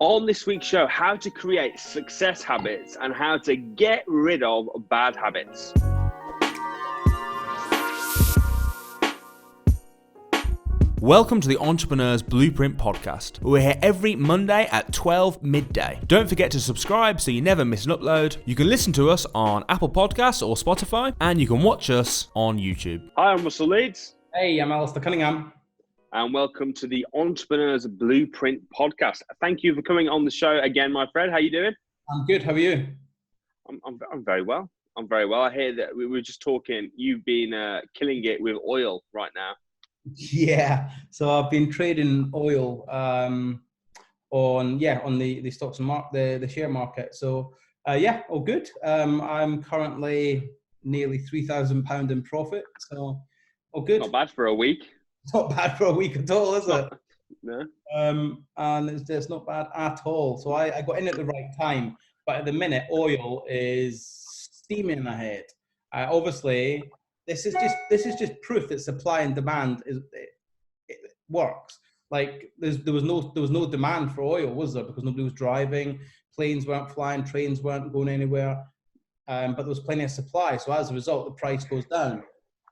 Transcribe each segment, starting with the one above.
On this week's show, how to create success habits and how to get rid of bad habits. Welcome to the Entrepreneur's Blueprint podcast. We're here every Monday at 12 midday. Don't forget to subscribe so you never miss an upload. You can listen to us on Apple Podcasts or Spotify, and you can watch us on YouTube. Hi, I'm Russell Leeds. Hey, I'm Alasdair Cunningham. And welcome to the Entrepreneur's Blueprint podcast. Thank you for coming on the show again, my friend. How you doing? I'm good. How are you? I'm very well. I'm very well. I hear that we were just talking. You've been killing it with oil right now. Yeah. So I've been trading oil on the stocks and the share market. So all good. I'm currently nearly £3,000 in profit. So all good. Not bad for a week. Not bad for a week at all, is it? No. And it's not bad at all. So I got in at the right time. But at the minute, oil is steaming ahead. Obviously, this is just proof that supply and demand it works. Like there was no demand for oil, was there? Because nobody was driving, planes weren't flying, trains weren't going anywhere. But there was plenty of supply. So as a result, the price goes down.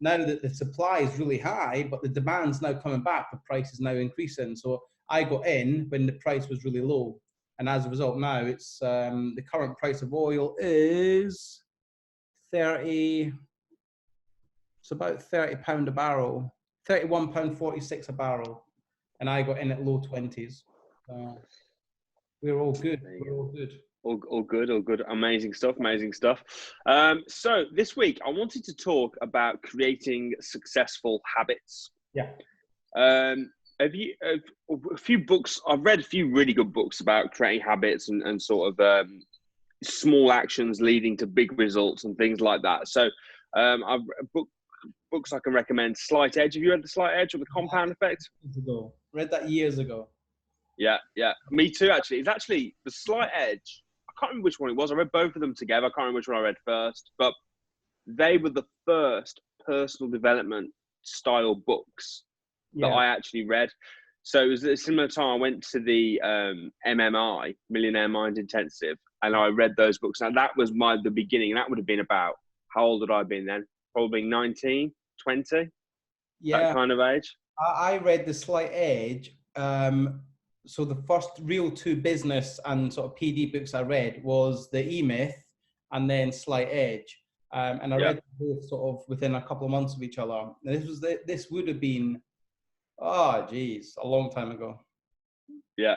Now that the supply is really high, but the demand's now coming back, the price is now increasing. So I got in when the price was really low. And as a result, now it's the current price of oil is it's about £30 a barrel, £31.46 a barrel. And I got in at low 20s. We're all good. We're all good. All good. Amazing stuff. So this week I wanted to talk about creating successful habits. Yeah. Have you a few books? I've read a few really good books about creating habits and sort of small actions leading to big results and things like that. So I've books I can recommend. Slight Edge. Have you read The Slight Edge or The Compound Effect? Read that years ago. Yeah. Me too, actually. It's actually The Slight Edge. I can't remember which one it was. I read both of them together. I can't remember which one I read first. But they were the first personal development style books that I actually read. So it was at a similar time I went to the MMI, Millionaire Mind Intensive, and I read those books. Now that was the beginning. And that would have been about, how old had I been then? Probably 19, 20? Yeah. That kind of age. I read The Slight Edge. So the first real two business and sort of PD books I read was The E-Myth and then Slight Edge. And I read them both sort of within a couple of months of each other. And this would have been, a long time ago. Yeah.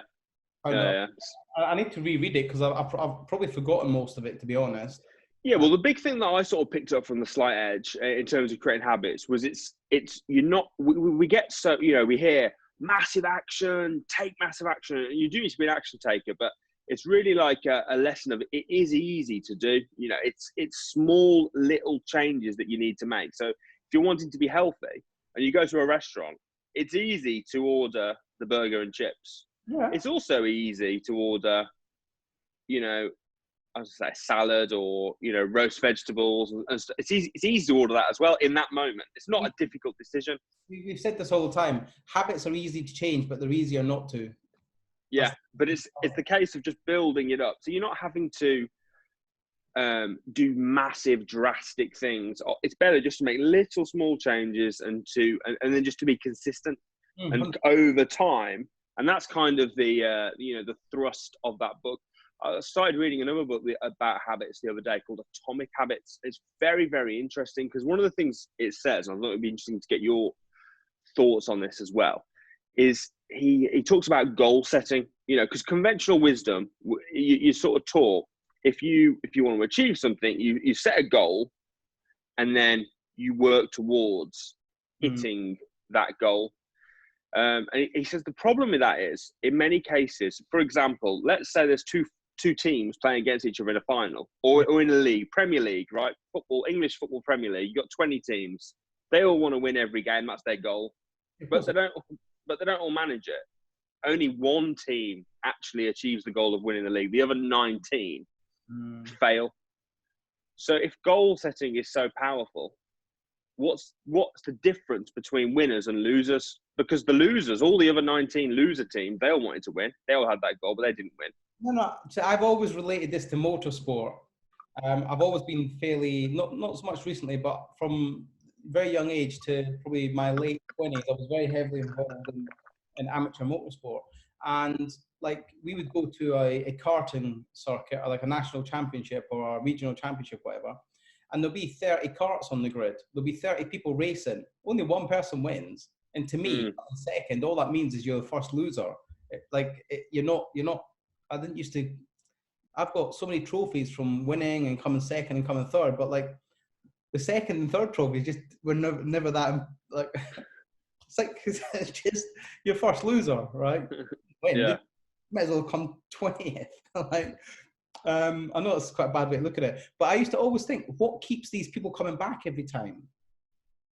I need to reread it because I've probably forgotten most of it, to be honest. Yeah, well, the big thing that I sort of picked up from The Slight Edge in terms of creating habits was we get so, we hear massive action, take massive action, and you do need to be an action taker, but it's really like a lesson of it is easy to do. It's small little changes that you need to make. So if you're wanting to be healthy and you go to a restaurant, it's easy to order the burger and chips. Yeah. It's also easy to order, I was say salad or roast vegetables and stuff. It's easy to order that as well in that moment. It's not a difficult decision. We've said this all the time. Habits are easy to change, but they're easier not to. Yeah, but it's the case of just building it up. So you're not having to do massive, drastic things. It's better just to make little, small changes and then just to be consistent and over time. And that's kind of the thrust of that book. I started reading another book about habits the other day called Atomic Habits. It's very, very interesting because one of the things it says, and I thought it'd be interesting to get your thoughts on this as well, is he talks about goal setting, because conventional wisdom, you sort of taught, if you want to achieve something, you set a goal and then you work towards hitting that goal. And he says the problem with that is, in many cases, for example, let's say there's two teams playing against each other in a final or in a league, Premier League, right? English football Premier League. You've got 20 teams. They all want to win every game. That's their goal. But they don't all manage it. Only one team actually achieves the goal of winning the league. The other 19 fail. So if goal setting is so powerful, what's the difference between winners and losers? Because the losers, all the other 19 loser teams, they all wanted to win. They all had that goal, but they didn't win. No. So I've always related this to motorsport. I've always been fairly, not so much recently, but from very young age to probably my late 20s, I was very heavily involved in amateur motorsport. And like we would go to a karting circuit or like a national championship or a regional championship, whatever. And there'll be 30 karts on the grid. There'll be 30 people racing. Only one person wins. And to me, second, all that means is you're the first loser. You're not, I didn't used to, I've got so many trophies from winning and coming second and coming third, but like the second and third trophies just were never that, like, it's just your first loser, right? Win. Yeah. Might as well come 20th. Like, I know it's quite a bad way to look at it, but I used to always think, what keeps these people coming back every time?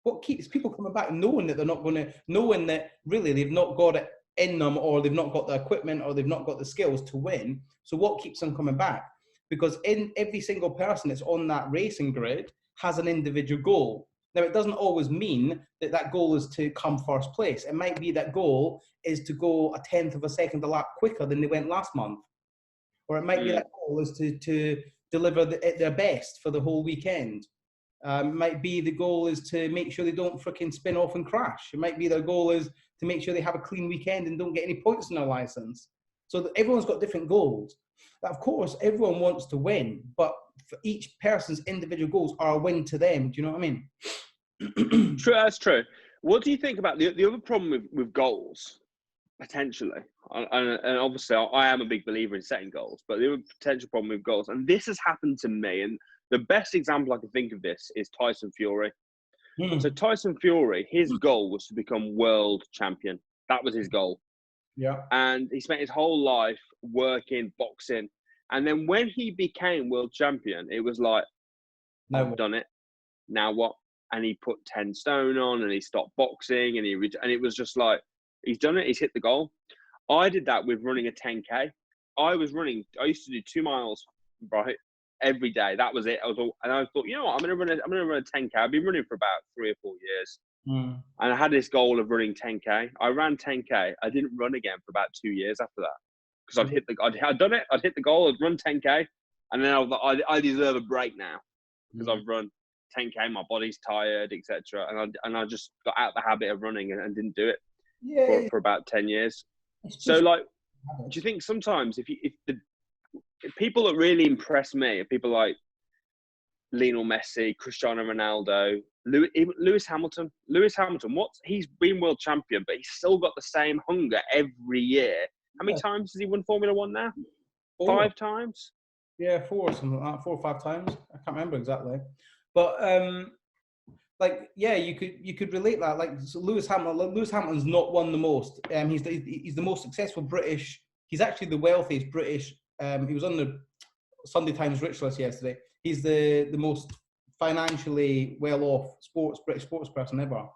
What keeps people coming back knowing that they're not going to, knowing that really they've not got it in them, or they've not got the equipment, or they've not got the skills to win? So what keeps them coming back? Because in every single person that's on that racing grid has an individual goal. Now, it doesn't always mean that that goal is to come first place. It might be that goal is to go 1/10 of a second a lap quicker than they went last month. Or it might be that goal is to deliver their best for the whole weekend. Might be the goal is to make sure they don't freaking spin off and crash. It might be their goal is to make sure they have a clean weekend and don't get any points in their license. So everyone's got different goals. Of course, everyone wants to win, but for each person's individual goals are a win to them. Do you know what I mean? True, that's true. What do you think about the other problem with goals, potentially? And obviously, I am a big believer in setting goals, but the other potential problem with goals, and this has happened to me, and the best example I can think of this is Tyson Fury. So Tyson Fury, his goal was to become world champion. That was his goal. Yeah. And he spent his whole life working, boxing. And then when he became world champion, it was like, I've done it. Now what? And he put 10 stone on and he stopped boxing and and it was just like, he's done it. He's hit the goal. I did that with running a 10K. I used to do 2 miles, right, every day. That was it. And I thought, you know what? I'm going to run a 10K. I've been running for about 3 or 4 years. And I had this goal of running 10K. I ran 10K. I didn't run again for about 2 years after that. Because I'd done it. I'd hit the goal. I'd run 10K. And then I was like, I deserve a break now. Because I've run 10K, my body's tired, etc. And I just got out the habit of running and didn't do it for about 10 years. So, like, do you think sometimes if people that really impress me are people like Lionel Messi, Cristiano Ronaldo, Lewis Hamilton? He's been world champion, but he's still got the same hunger every year. How many times has he won Formula One now? 5 times? Yeah, 4 or 5 times. I can't remember exactly. But you could relate that. Like, so Lewis Hamilton's not won the most. He's the most successful British. He's actually the wealthiest British. He was on the Sunday Times Rich list yesterday. He's the most financially well-off British sports person ever.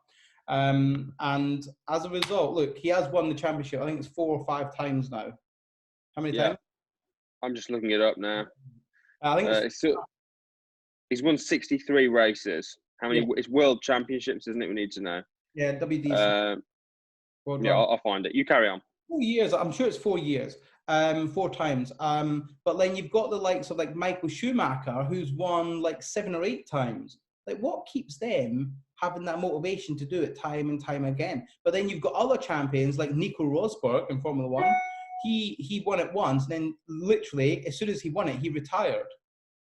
And as a result, look, he has won the championship. I think it's 4 or 5 times now. How many times? I'm just looking it up now. I think he's won 63 races. How many? It's world championships, isn't it? We need to know. Yeah, WDC. I'll find it. You carry on. 4 years. I'm sure it's 4 years. 4 times. But then you've got the likes of like Michael Schumacher, who's won like 7 or 8 times. Like, what keeps them having that motivation to do it time and time again? But then you've got other champions like Nico Rosberg in Formula One. He won it once, and then literally as soon as he won it, he retired.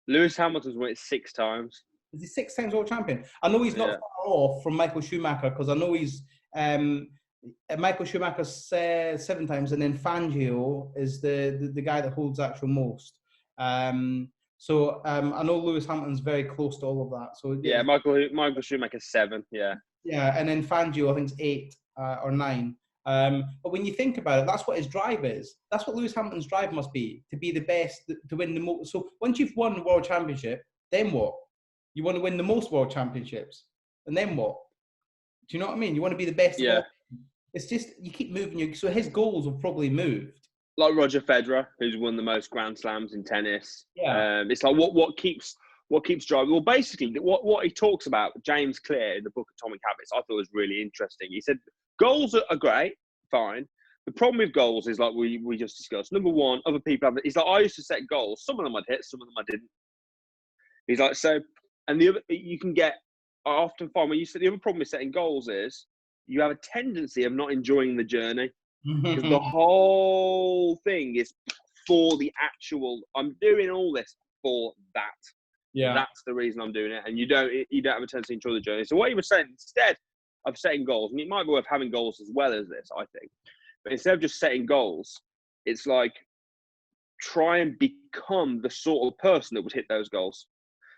Lewis Hamilton's won it 6 times. Is he 6 times world champion? I know he's not far off from Michael Schumacher, because I know he's Michael Schumacher's 7 times, and then Fangio is the guy that holds actual most. So I know Lewis Hamilton's very close to all of that. So yeah, Michael Schumacher's 7. Yeah. Yeah, and then Fangio I think is 8 or 9. But when you think about it, that's what his drive is. That's what Lewis Hamilton's drive must be, to be the best, to win the most. So once you've won the world championship, then what? You want to win the most world championships, and then what? Do you know what I mean? You want to be the best. Yeah. It's just you keep moving. So his goals have probably moved. Like Roger Federer, who's won the most Grand Slams in tennis. Yeah. It's like what keeps what keeps driving? Well, basically, what he talks about, James Clear in the book Atomic Habits, I thought was really interesting. He said goals are great, fine. The problem with goals is like we just discussed. Number one, other people have. He's like, I used to set goals. Some of them I'd hit, some of them I didn't. He's like, so, and the other, you can get. I often find when you set the other problem with setting goals is you have a tendency of not enjoying the journey because the whole thing is for the actual. I'm doing all this for that. Yeah, that's the reason I'm doing it, and you don't have a tendency to enjoy the journey. So what he was saying, instead of setting goals, and it might be worth having goals as well as this, I think, but instead of just setting goals, it's like try and become the sort of person that would hit those goals.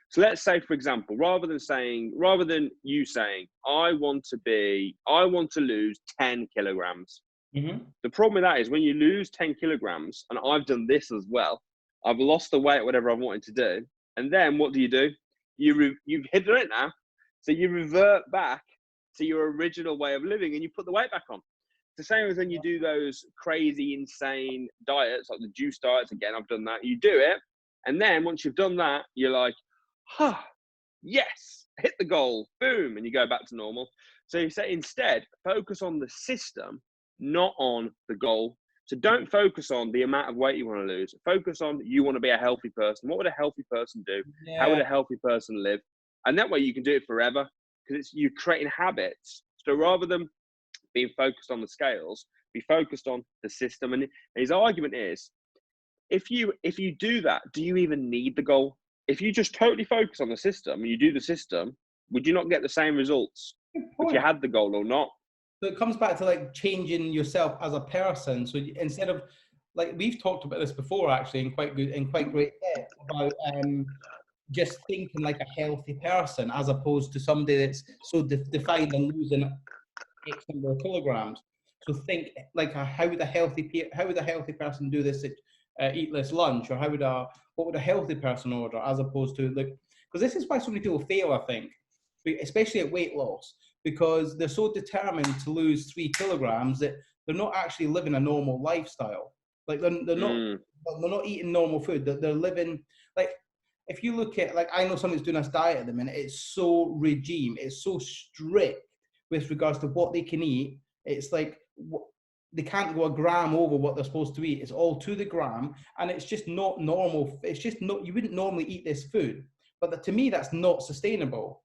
So let's say, for example, rather than you saying, I want to lose 10 kilograms. Mm-hmm. The problem with that is when you lose 10 kilograms, and I've done this as well, I've lost the weight, whatever I wanted to do. And then what do? You've hit it now. So you revert back to your original way of living and you put the weight back on. It's the same as when you do those crazy, insane diets, like the juice diets. Again, I've done that. You do it. And then once you've done that, you're like, yes, hit the goal, boom, and you go back to normal. So you say instead, focus on the system, not on the goal. So don't focus on the amount of weight you want to lose. Focus on you want to be a healthy person. What would a healthy person do? Yeah. How would a healthy person live? And that way you can do it forever because you're creating habits. So rather than being focused on the scales, be focused on the system. And his argument is, if you do that, do you even need the goal? If you just totally focus on the system and you do the system, would you not get the same results if you had the goal or not? So it comes back to like changing yourself as a person. So instead of, like, we've talked about this before actually in quite great depth about just thinking like a healthy person as opposed to somebody that's so defined and losing X number of kilograms. So think like how would a healthy person do this? Eat less lunch, or what would a healthy person order, as opposed to like, because this is why so many people fail, I think, especially at weight loss, because they're so determined to lose 3 kilograms that they're not actually living a normal lifestyle. Like they're not eating normal food. They're living like, if you look at, like, I know somebody's doing this diet at the minute. It's so regime. It's so strict with regards to what they can eat. It's like they can't go a gram over what they're supposed to eat. It's all to the gram, and it's just not normal. It's just not, you wouldn't normally eat this food. But to me, that's not sustainable.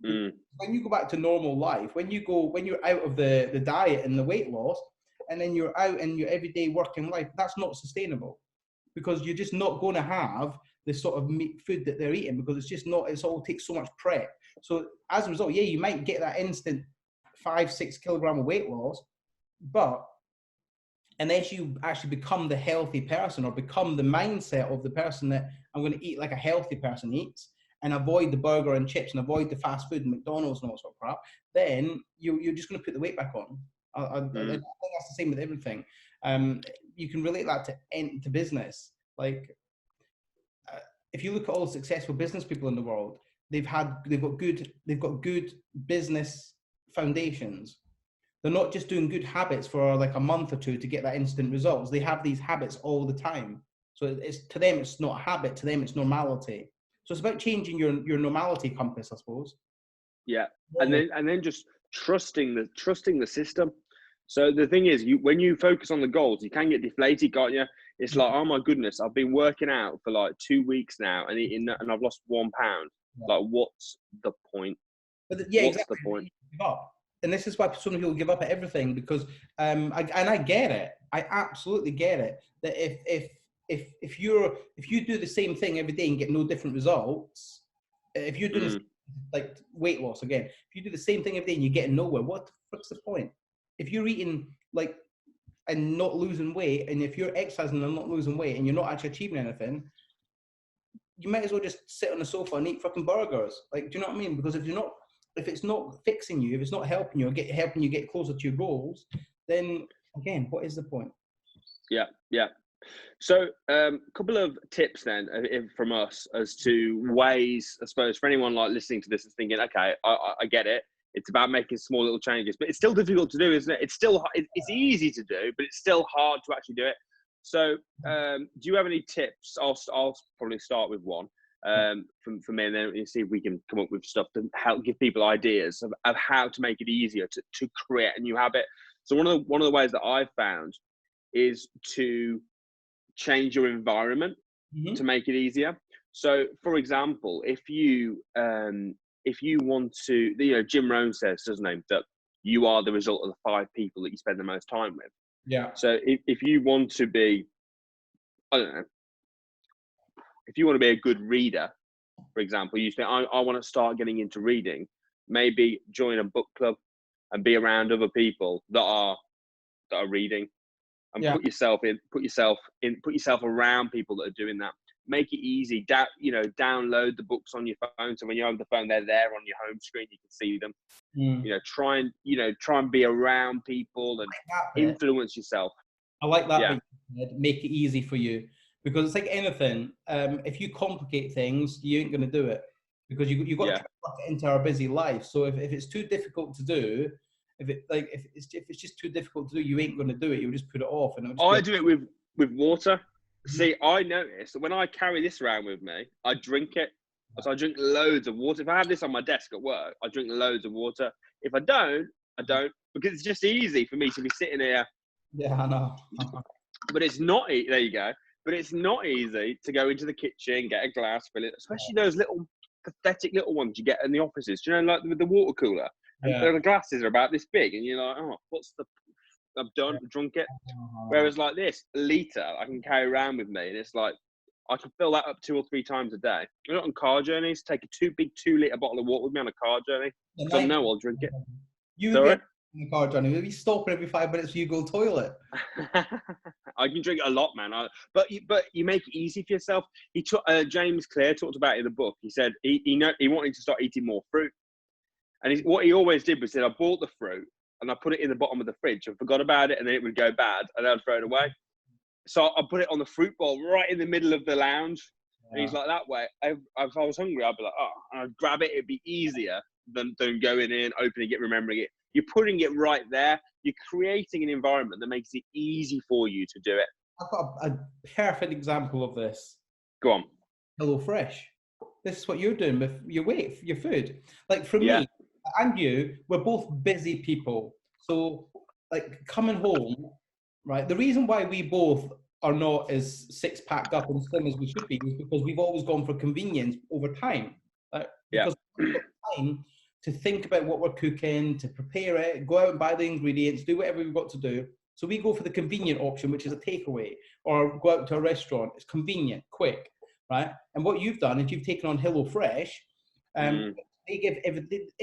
When you go back to normal life, when you're out of the diet and the weight loss, and then you're out in your everyday working life, that's not sustainable, because you're just not going to have the sort of food that they're eating, because it's all takes so much prep. So as a result, yeah, you might get that instant 5-6 kilogram of weight loss, but unless you actually become the healthy person, or become the mindset of the person that I'm going to eat like a healthy person eats, and avoid the burger and chips and avoid the fast food and McDonald's and all sort of crap, then you're just going to put the weight back on. I think that's the same with everything. You can relate that to business. Like, if you look at all the successful business people in the world, they've got good business foundations. They're not just doing good habits for like a month or two to get that instant results. They have these habits all the time. So to them, it's not a habit. To them, it's normality. So it's about changing your normality compass, I suppose. Yeah, and then just trusting the system. So the thing is, when you focus on the goals, you can get deflated, can't you? It's like, oh my goodness, I've been working out for like 2 weeks now, and I've lost 1 pound. Yeah. Like, what's the point? What's exactly the point? And this is why so many people give up at everything, because I get it. I absolutely get it. That if you do the same thing every day and get no different results, if you're doing like weight loss again, if you do the same thing every day and you get nowhere, what's the point? If you're eating like and not losing weight, and if you're exercising and not losing weight, and you're not actually achieving anything, you might as well just sit on the sofa and eat fucking burgers. Like, do you know what I mean? Because if it's not fixing you, if it's not helping you, or helping you get closer to your goals, then again, what is the point? Yeah. So a couple of tips then from us as to ways, I suppose, for anyone like listening to this and thinking, okay, I get it. It's about making small little changes, but it's still difficult to do, isn't it? It's easy to do, but it's still hard to actually do it. So do you have any tips? I'll probably start with one. from me, and then you see if we can come up with stuff to help give people ideas of how to make it easier to create a new habit. So one of the ways that I've found is to change your environment to make it easier. So, for example, if you want to, Jim Rohn says, doesn't he, that you are the result of the 5 people that you spend the most time with. Yeah. So if you want to be, I don't know, if you want to be a good reader, for example, you say, I want to start getting into reading, maybe join a book club and be around other people that are reading, and put yourself around people that are doing that. Make it easy. Download the books on your phone, so when you have the phone, they're there on your home screen. You can see them. Try and be around people and influence yourself. I like that. Yeah. Make it easy for you, because it's like anything. If you complicate things, you ain't going to do it, because you got to work it into our busy life. So if it's too difficult to do, if it's just too difficult to do, you ain't going to do it. You'll just put it off. And I do it with water. See, I notice that when I carry this around with me, I drink it. So I drink loads of water. If I have this on my desk at work, I drink loads of water. If I don't, I don't, because it's just easy for me to be sitting here. Yeah, I know. But it's not, there you go. But it's not easy to go into the kitchen, get a glass, fill it, especially those little pathetic little ones you get in the offices. Do you know, like with the water cooler? And the glasses are about this big, and you're like, oh, what's the... I've done, drunk it. Whereas like this, a litre, I can carry around with me, and it's like, I can fill that up 2 or 3 times a day. I'm not on car journeys, take a big 2-litre bottle of water with me on a car journey, because I know I'll drink it. You would get on a car journey, maybe stopping every 5 minutes so you go to the toilet. I can drink a lot, man. But you make it easy for yourself. James Clear talked about it in the book. He said he wanted to start eating more fruit. And what he always did was said, I bought the fruit and I put it in the bottom of the fridge and forgot about it, and then it would go bad and then I'd throw it away. So I put it on the fruit bowl right in the middle of the lounge. Yeah. And he's like, that way, if I was hungry, I'd be like, oh, and I'd grab it. It'd be easier than going in, opening it, remembering it. You're putting it right there. You're creating an environment that makes it easy for you to do it. I've got a perfect example of this. Go on. HelloFresh. This is what you're doing with your food. Like for me and you, we're both busy people. So like coming home, right? The reason why we both are not as six-packed up and slim as we should be is because we've always gone for convenience over time. Because we've got time to think about what we're cooking, to prepare it, go out and buy the ingredients, do whatever we've got to do. So we go for the convenient option, which is a takeaway, or go out to a restaurant. It's convenient, quick, right? And what you've done is you've taken on HelloFresh. They give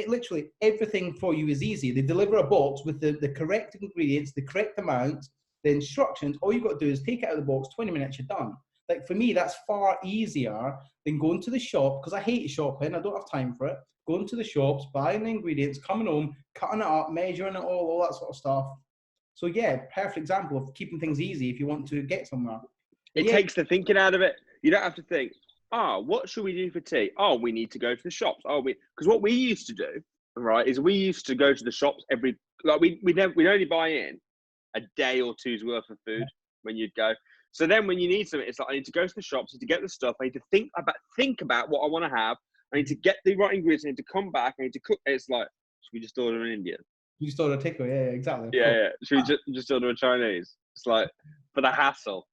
literally everything for you is easy. They deliver a box with the correct ingredients, the correct amounts, the instructions. All you've got to do is take it out of the box, 20 minutes, you're done. Like for me, that's far easier than going to the shop, because I hate shopping. I don't have time for it. Going to the shops, buying the ingredients, coming home, cutting it up, measuring it all that sort of stuff. So yeah, perfect example of keeping things easy if you want to get somewhere. It takes the thinking out of it. You don't have to think, what should we do for tea? We need to go to the shops. Because what we used to do, right, is we used to go to the shops we'd only buy in a day or two's worth of food when you'd go. So then when you need something, it's like, I need to go to the shops, I need to get the stuff, I need to think about what I want to have, I need to get the right ingredients, I need to come back, I need to cook. It's like, should we just order an Indian? You just order a takeaway, yeah, exactly. Yeah. Should we just order a Chinese? It's like, for the hassle.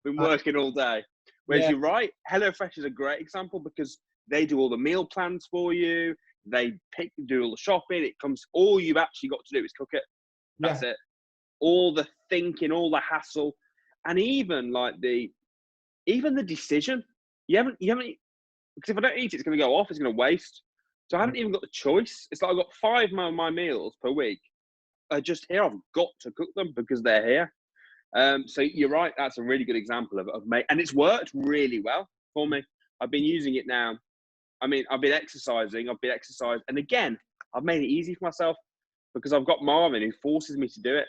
Been working all day. Whereas you're right, HelloFresh is a great example because they do all the meal plans for you. They do all the shopping. All you've actually got to do is cook it. That's it. All the thinking, all the hassle, and even the decision. You haven't because if I don't eat it, it's going to go off. It's going to waste. So I haven't even got the choice. It's like I've got 5 of my meals per week are just here. I've got to cook them because they're here. So you're right. That's a really good example of and it's worked really well for me. I've been using it now. I mean, I've been exercising, and again, I've made it easy for myself because I've got Marvin who forces me to do it.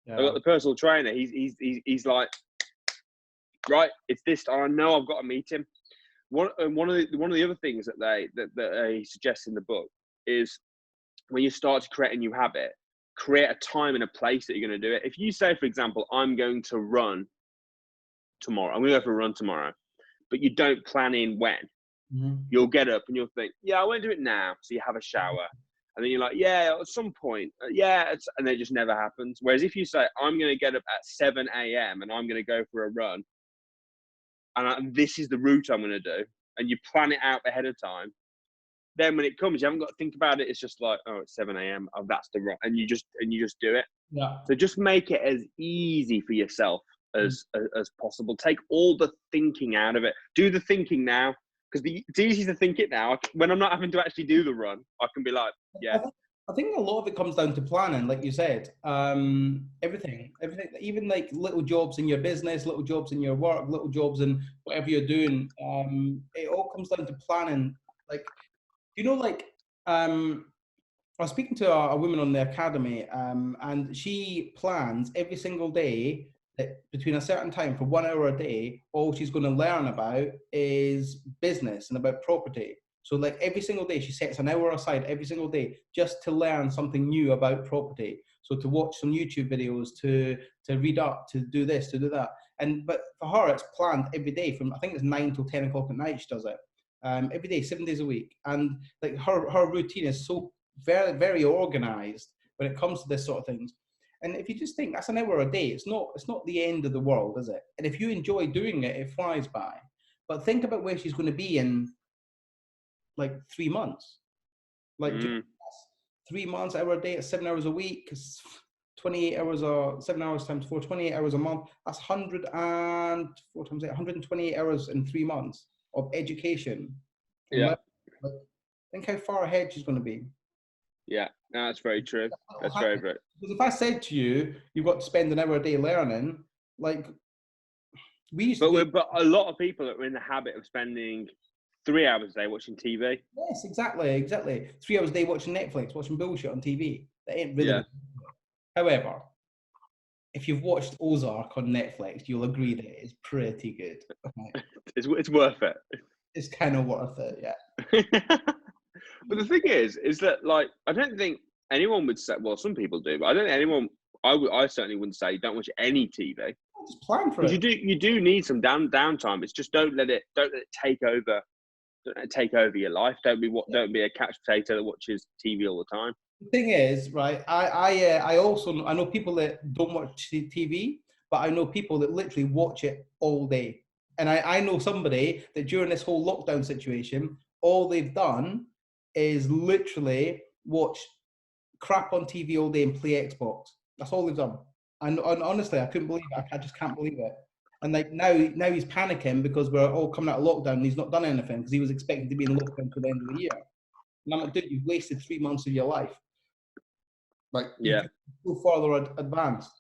Yeah. I've got the personal trainer. He's like, right, it's this time. I know I've got to meet him. One of the other things that he suggests in the book is when you start to create a new habit, create a time and a place that you're going to do it. If you say, for example, I'm going to run tomorrow, I'm going to go for a run tomorrow, but you don't plan in when. You'll get up and you'll think, yeah, I won't do it now. So you have a shower. And then you're like, yeah, at some point, and then it just never happens. Whereas if you say, I'm going to get up at 7 a.m. and I'm going to go for a run, and this is the route I'm going to do, and you plan it out ahead of time, then when it comes, you haven't got to think about it. It's just like, oh, it's 7 a.m. Oh, that's the run, and you just do it. Yeah. So just make it as easy for yourself as possible. Take all the thinking out of it. Do the thinking now. Because it's easy to think it now. When I'm not having to actually do the run, I can be like, yeah. I think a lot of it comes down to planning, like you said. Everything, even like little jobs in your business, little jobs in your work, little jobs in whatever you're doing. It all comes down to planning. Like, I was speaking to a woman on the academy, and she plans every single day that between a certain time for 1 hour a day, all she's going to learn about is business and about property. So like every single day, she sets an hour aside every single day just to learn something new about property. So to watch some YouTube videos, to read up, to do this, to do that. But for her, it's planned every day from, I think it's 9 till 10 o'clock at night she does it. Every day, 7 days a week. And like her routine is so very, very organized when it comes to this sort of things. And if you just think that's an hour a day, it's not the end of the world, is it? And if you enjoy doing it, it flies by. But think about where she's going to be in like 3 months. Like 3 months, hour a day, at 7 hours a week, 28 hours or 7 hours times 4, 28 hours a month. That's 104 times 8, 128 hours in 3 months of education. Yeah. Like, think how far ahead she's going to be. Yeah, no, that's very true. That's very, very. Because if I said to you, you've got to spend an hour a day learning, like we used to. But a lot of people are in the habit of spending 3 hours a day watching TV. Yes, exactly. 3 hours a day watching Netflix, watching bullshit on TV. That ain't really. Yeah. However, if you've watched Ozark on Netflix, you'll agree that it is pretty good. It's worth it. It's kind of worth it, yeah. But the thing is that like I don't think anyone would say. Well, some people do, but I don't think anyone. I certainly wouldn't say don't watch any TV. Just plan for it. You do need some downtime. It's just don't let it take over. Don't let it take over your life. Don't be a couch potato that watches TV all the time. The thing is, right? I also I know people that don't watch TV, but I know people that literally watch it all day. And I know somebody that during this whole lockdown situation, all they've done is literally watch crap on TV all day and play Xbox. That's all they've done. And honestly, I couldn't believe it. I just can't believe it. And like now he's panicking because we're all coming out of lockdown and he's not done anything because he was expecting to be in lockdown till the end of the year. And I'm like, dude, you've wasted 3 months of your life. Like, yeah, so farther advanced.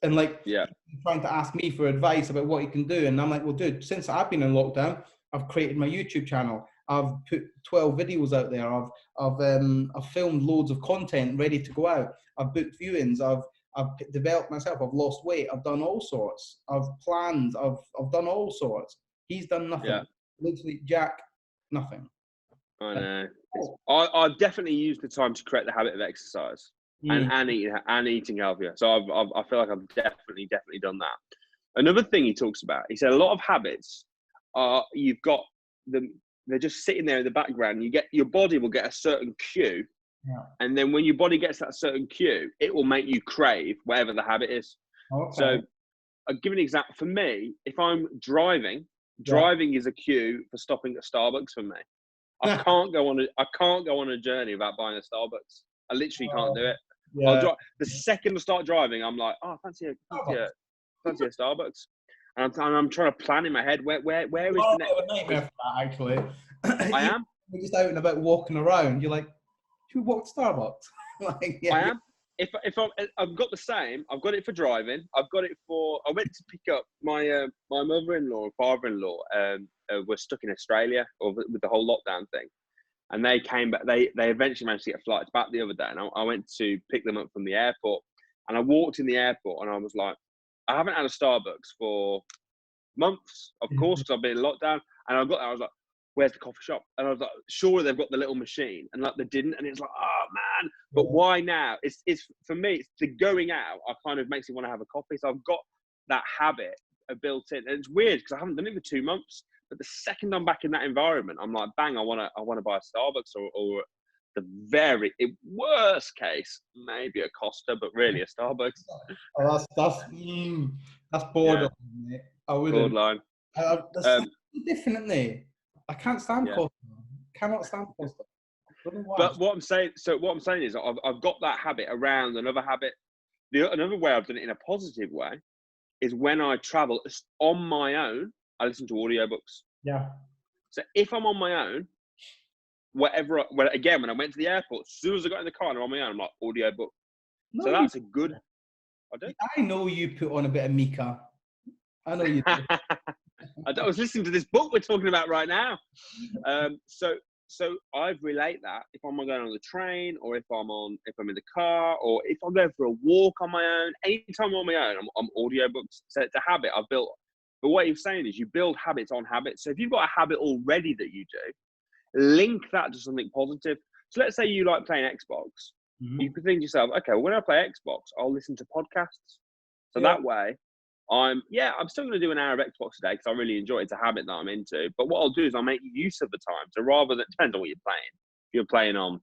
And like, yeah, trying to ask me for advice about what he can do. And I'm like, well, dude, since I've been in lockdown, I've created my YouTube channel. I've put 12 videos out there. I've filmed loads of content ready to go out. I've booked viewings. I've developed myself. I've lost weight. I've done all sorts. I've planned. I've done all sorts. He's done nothing. Yeah. Literally, Jack, nothing. I know. I've definitely used the time to create the habit of exercise and eating healthier. So I feel like I've definitely done that. Another thing he talks about, he said a lot of habits are you've got them. They're just sitting there in the background. Your body will get a certain cue, and then when your body gets that certain cue, it will make you crave whatever the habit is. Okay. So, I'll give an example. For me, if I'm driving is a cue for stopping at Starbucks for me. I can't go on a journey without buying a Starbucks. I literally can't do it. Yeah. I'll drive. The second I start driving, I'm like, oh, fancy a Starbucks. And I'm trying to plan in my head where is the next. A nightmare for that, actually. I am. You're just out and about walking around. You're like, should we walk to Starbucks? Like, yeah, I am. If I've got the same. I've got it for driving. I've got it for. I went to pick up my my mother-in-law and father-in-law. Were stuck in Australia with the whole lockdown thing, and they came back. They eventually managed to get flights back the other day, and I went to pick them up from the airport. And I walked in the airport, and I was like, I haven't had a Starbucks for months, of course, because I've been in lockdown. And I got there, I was like, where's the coffee shop? And I was like, sure, they've got the little machine. And like they didn't. And it's like, oh man, but why now? It's for me, it's the going out. I kind of makes me want to have a coffee. So I've got that habit built in. And it's weird because I haven't done it for 2 months. But the second I'm back in that environment, I'm like, bang, I want to buy a Starbucks or the very worst case, maybe a Costa, but really a Starbucks. Oh, that's borderline, mate. I wouldn't. Borderline. That's different, isn't it? I can't stand Yeah. Costa. Cannot stand Costa. But what I'm saying is I've got that habit around another habit. Another way I've done it in a positive way is when I travel on my own, I listen to audiobooks. Yeah. So if I'm on my own, when I went to the airport, as soon as I got in the car and I'm on my own, I'm like, audiobook. No, so that's a good. I know you put on a bit of Mika. I know you do. I was listening to this book we're talking about right now. So I relate that if I'm going on the train or if I'm in the car or if I'm going for a walk on my own, anytime I'm on my own, I'm audiobooks. So it's a habit I've built. But what you're saying is you build habits on habits. So if you've got a habit already that you do, link that to something positive. So let's say you like playing Xbox. Mm-hmm. You could think to yourself, okay, well, when I play Xbox, I'll listen to podcasts. So that way, I'm still going to do an hour of Xbox a day because I really enjoy it. It's a habit that I'm into. But what I'll do is I'll make use of the time. So rather than, it depends on what you're playing. If you're playing on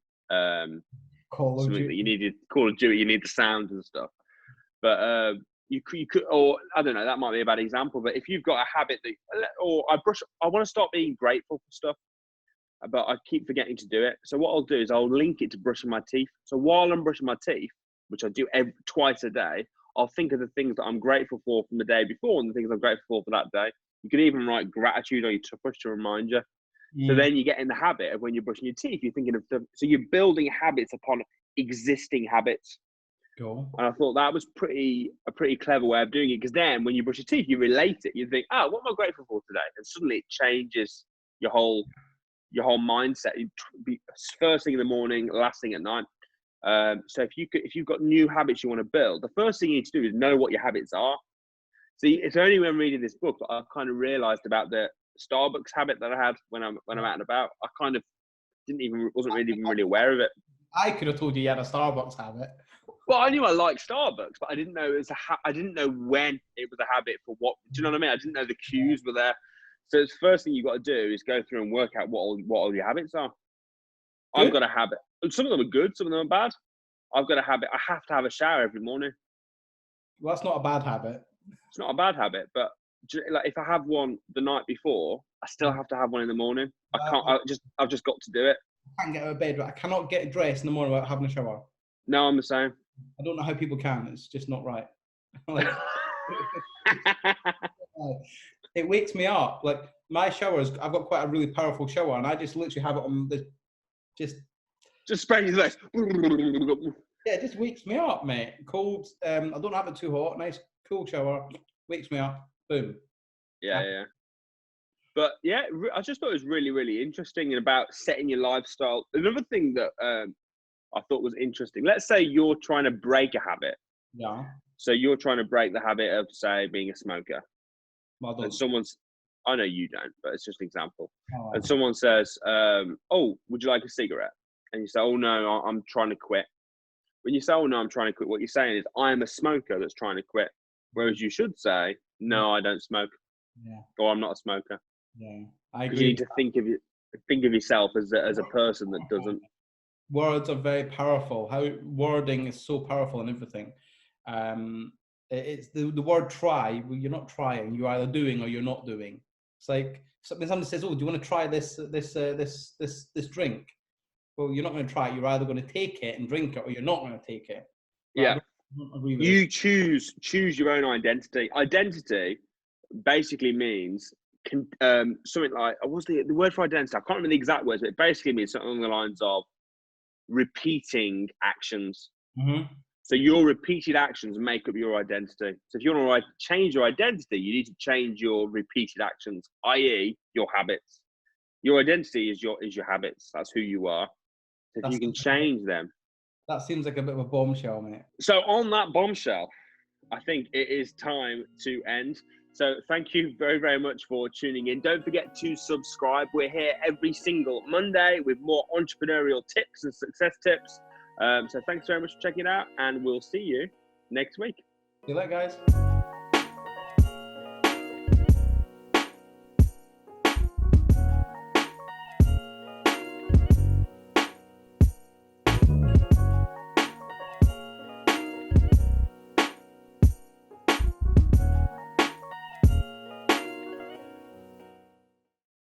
Call of Duty, you need Call of Duty, you need the sound and stuff. But you could, or I don't know, that might be a bad example. But if you've got a habit that, I want to start being grateful for stuff, but I keep forgetting to do it. So what I'll do is I'll link it to brushing my teeth. So while I'm brushing my teeth, which I do twice a day, I'll think of the things that I'm grateful for from the day before and the things I'm grateful for that day. You can even write gratitude on your toothbrush to remind you. So then you get in the habit of when you're brushing your teeth, you're thinking of so you're building habits upon existing habits. Cool. And I thought that was a pretty clever way of doing it, because then when you brush your teeth, you relate it. You think, oh, what am I grateful for today? And suddenly it changes your whole mindset. First thing in the morning, last thing at night. So if you've got new habits you want to build, the first thing you need to do is know what your habits are. See, it's only when reading this book that I kind of realized about the Starbucks habit that I had when I'm out and about. I kind of wasn't really aware of it. I could have told you had a Starbucks habit. Well, I knew I liked Starbucks, but I didn't know I didn't know when it was a habit for what. Do you know what I mean? I didn't know the cues were there. So the first thing you got to do is go through and work out what all your habits are. Good. I've got a habit. Some of them are good, some of them are bad. I've got a habit. I have to have a shower every morning. Well, that's not a bad habit. It's not a bad habit, but like if I have one the night before, I still have to have one in the morning. I've just got to do it. I can't get out of bed, but I cannot get dressed in the morning without having a shower. No, I'm the same. I don't know how people can. It's just not right. Like, it wakes me up. Like my showers, I've got quite a really powerful shower, and I just literally have it on the just spraying your legs. Yeah, it just wakes me up, mate. Cold. I don't have it too hot. Nice cool shower. Wakes me up. Boom. Yeah. But yeah, I just thought it was really, really interesting and about setting your lifestyle. Another thing that I thought was interesting. Let's say you're trying to break a habit. Yeah. So you're trying to break the habit of, say, being a smoker. Well, and I know you don't, but it's just an example. Oh. And someone says, oh, would you like a cigarette? And you say, oh, no, I'm trying to quit. When you say, oh, no, I'm trying to quit, what you're saying is, I'm a smoker that's trying to quit. Whereas you should say, no, I don't smoke. Yeah. Or I'm not a smoker. Yeah, I agree. Because you need to think of yourself as a person that doesn't. Words are very powerful. How wording is so powerful in everything. It's the word try. Well, you're not trying. You're either doing or you're not doing. It's like somebody says, "Oh, do you want to try this drink?" Well, you're not going to try it. You're either going to take it and drink it, or you're not going to take it. But yeah. You choose your own identity. Identity basically means something like, what's the word for identity? I can't remember the exact words, but it basically means something along the lines of repeating actions. Mm-hmm. So your repeated actions make up your identity. So if you want to change your identity, you need to change your repeated actions, i.e. your habits. Your identity is your habits. That's who you are. So if you can change them. That seems like a bit of a bombshell, mate. So on that bombshell, I think it is time to end. So thank you very, very much for tuning in. Don't forget to subscribe. We're here every single Monday with more entrepreneurial tips and success tips. So thanks very much for checking it out, and we'll see you next week. See you later, guys.